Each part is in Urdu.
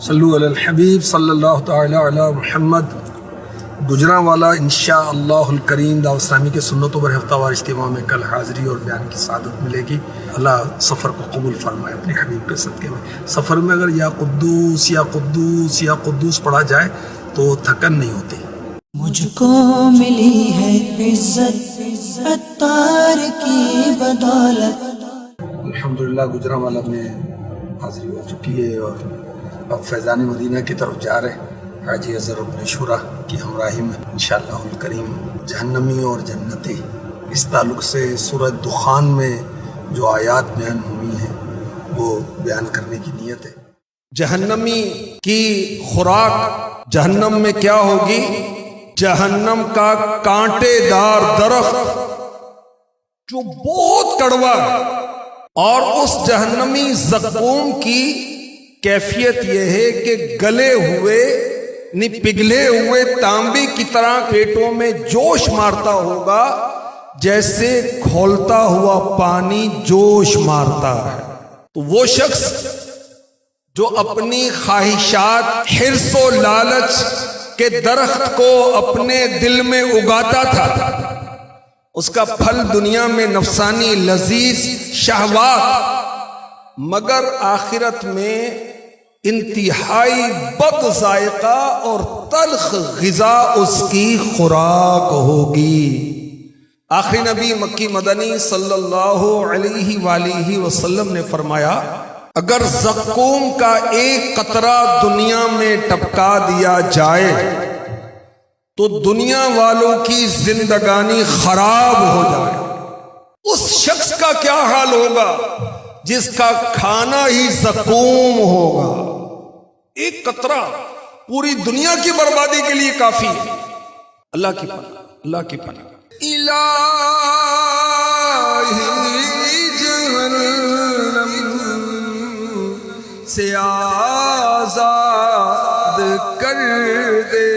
صلو علی الحبیب صلی اللہ تعالی علی محمد۔ گجرانوالا انشاءاللہ الکریم دعوت اسلامی کے سنتوں پر ہفتہ وار اجتماع میں کل حاضری اور بیان کی سعادت ملے گی۔ اللہ سفر کو قبول فرمائے اپنے حبیب کے صدقے میں۔ سفر میں اگر یا قدوس یا قدوس یا قدوس پڑھا جائے تو تھکن نہیں ہوتی۔ مجھ کو ملی ہے عزت عطار کی بدولت۔ الحمدللہ گجرانوالا میں حاضری ہو چکی ہے اور اب فیضان مدینہ کی طرف جا رہے ہیں۔ حاجی اظہر ابن شورا کی ہمراہی میں انشاءاللہ الکریم جہنمی اور جنتی، اس تعلق سے سورہ دخان میں جو آیات بیان ہوئی ہیں وہ بیان کرنے کی نیت ہے۔ جہنمی کی خوراک جہنم میں کیا ہوگی؟ جہنم کا کانٹے دار درخت جو بہت کڑوا ہے، اور اس جہنمی زقوم کی کیفیت یہ ہے کہ گلے ہوئے پگھلے ہوئے تانبے کی طرح پیٹوں میں جوش مارتا ہوگا، جیسے کھولتا ہوا پانی جوش مارتا ہے۔ تو وہ شخص جو اپنی خواہشات، حرص و لالچ کے درخت کو اپنے دل میں اگاتا تھا، اس کا پھل دنیا میں نفسانی لذیذ شہوات، مگر آخرت میں انتہائی بد ذائقہ اور تلخ غذا اس کی خوراک ہوگی۔ آخری نبی مکی مدنی صلی اللہ علیہ وآلہ وسلم نے فرمایا، اگر زقوم کا ایک قطرہ دنیا میں ٹپکا دیا جائے تو دنیا والوں کی زندگانی خراب ہو جائے۔ اس شخص کا کیا حال ہوگا جس کا کھانا ہی زقوم ہوگا؟ ایک قطرہ پوری دنیا کی بربادی کے لیے کافی ہے۔ اللہ کی پناہ، اللہ کی پناہ۔ الہی جہنم سے آزاد کر دے،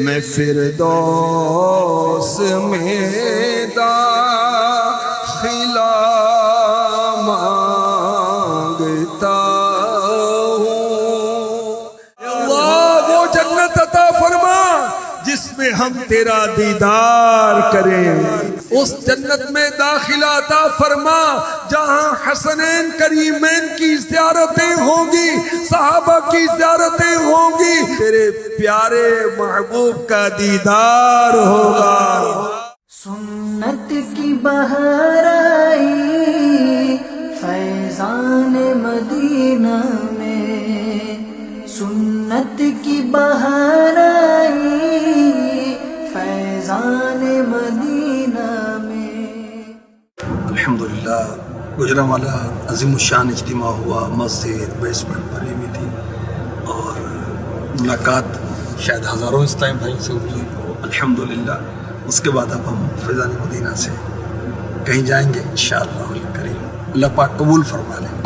میں فردوس میں داخلہ مانگتا ہوں۔ اللہ وہ جنت عطا فرما جس میں ہم تیرا دیدار کریں، اس جنت میں داخلہ عطا فرما جہاں حسنین کریمین کی زیارتیں ہوں گی، صحابہ کی زیارتیں ہوں گی، تیرے پیارے محبوب کا دیدار ہوگا۔ سنت کی بہار آئی فیضان مدینہ میں، سنت کی بہار آئی فیضان مدینہ میں۔ الحمدللہ گجرانوالا عظیم الشان اجتماع ہوا، مسجد بیسمنٹ بھری ہوئی تھی اور ملاقات شاید ہزاروں اس ٹائم بھائی سے ہوئی۔ الحمدللہ اس کے بعد اب ہم فیضان مدینہ سے کہیں جائیں گے انشاءاللہ الکریم۔ اللہ پاک قبول فرما لیں۔